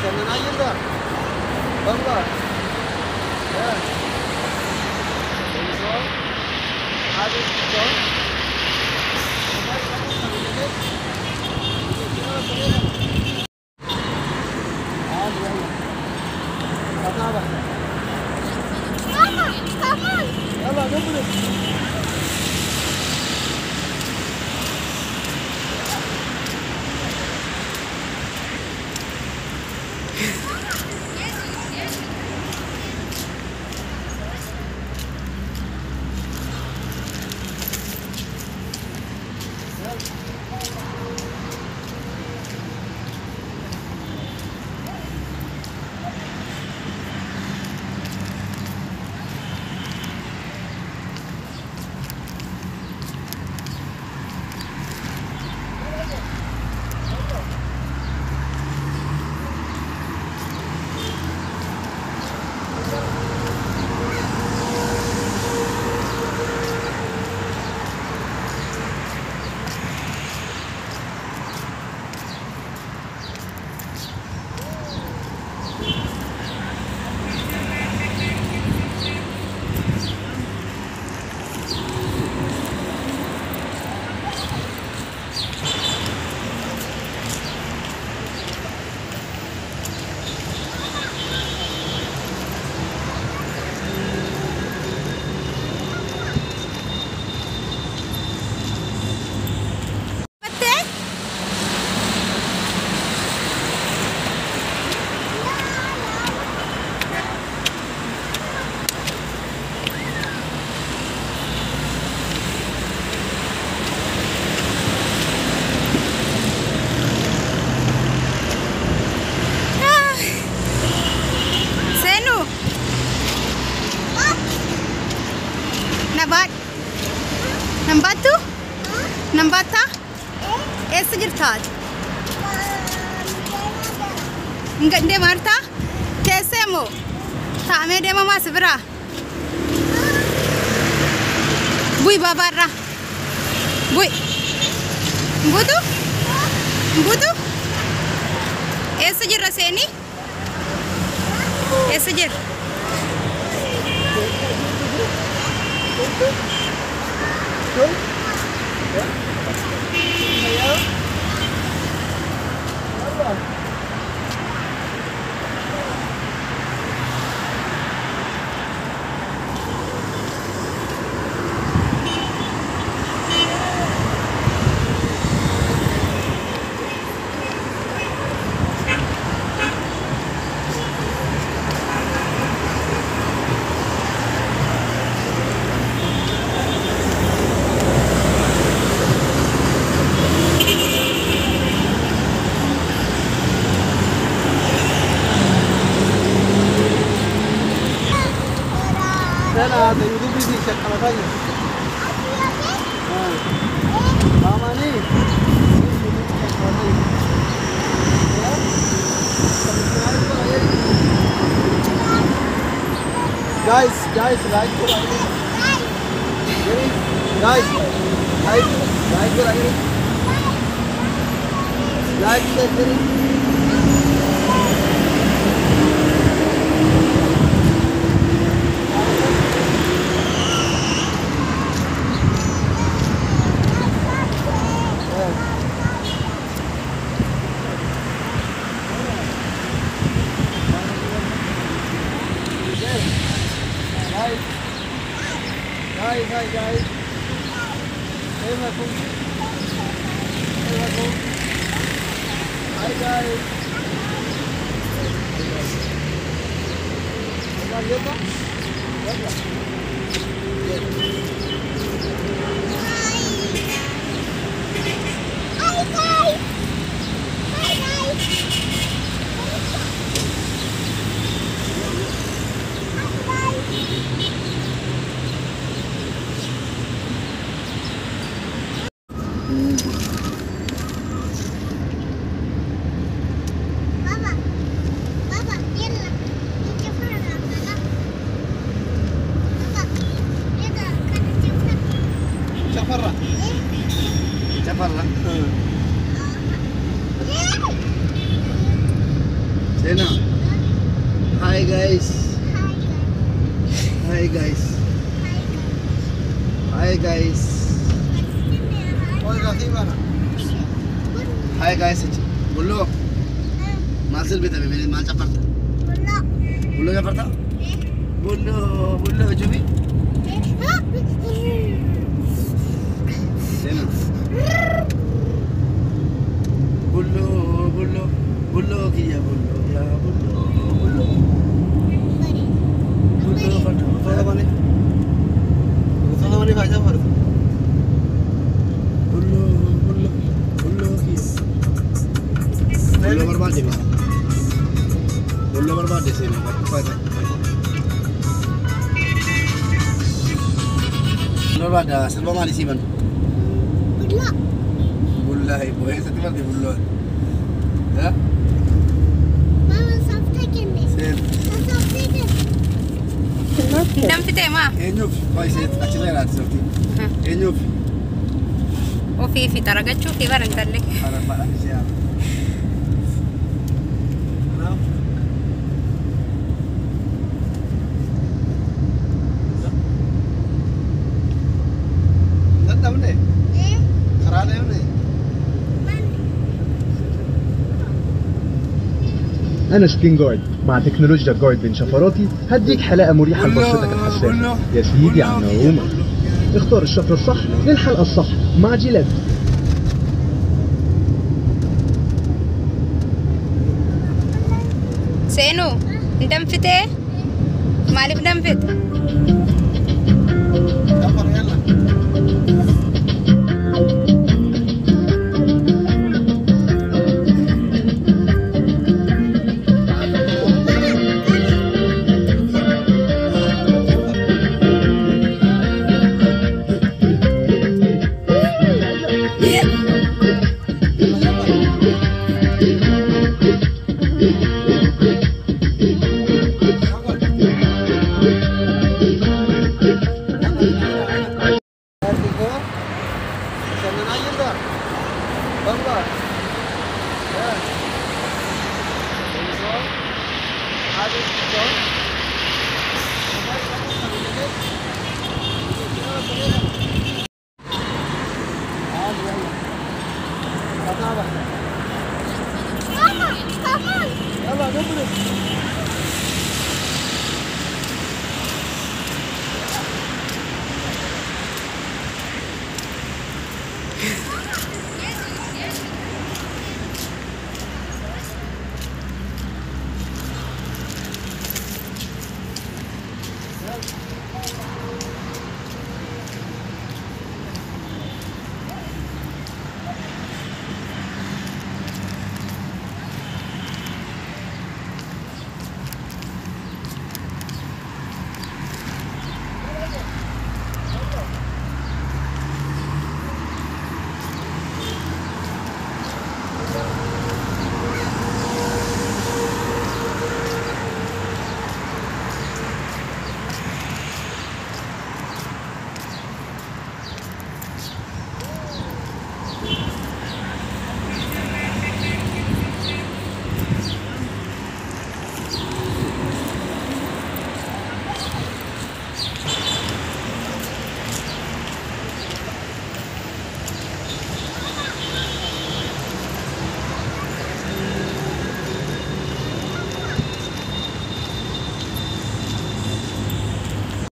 Senden hayırlı. Valla. Evet. Sağ ol. Hadi sağ ol. Yalla ne bu? Nambatu? Nambata? Essa girtad? Enggak dia Marta? Kesemo? Tak me dia mama sebera. Bui babarra. Bui. Butu? Butu? Essa jir raseni? Essa jir. Sana ada YouTube di cek kalau tanya. Mama nih. Guys, like ko lang. Guys, like ko lang. Like share kiri. Guys. Hey, Maku. Hi, guys. Lihat tak? guys. Hi guys. Hi guys. Hi guys. Bullo. Masih beta memang macam apa? Bullo क्या पढ़ता? Bullo, bullo Jubi. Sena. Bullo, bullo, bullo किया bullo ya bullo, bullo. Bullo पढ़ता. Thora bani भाषा पर. Bullo, bullo, bullo किया. Bullo बर्बाद है. Bullo बर्बाद है सेना. Bullo ada serba mali sih man. Bullo. Bullo ibu, saya tiba di bullo. Ya? Mama sabta kende. Sen. Sabta kende. Dam fite ma. Enyuf, kau isi acilnya lah seperti. Enyuf. Oh fi taragachu fi barang talle. Harap pak siap. أنا سكين جارد مع تكنولوجيا جارد بين شفراتي هديك حلاقة مريحة لبشرتك الحساسة. يا سيدي عم نعومة اختار الشفرة الصح للحلقة الصح مع جيلات. سينو ندم فتة مالك دم فت. يلا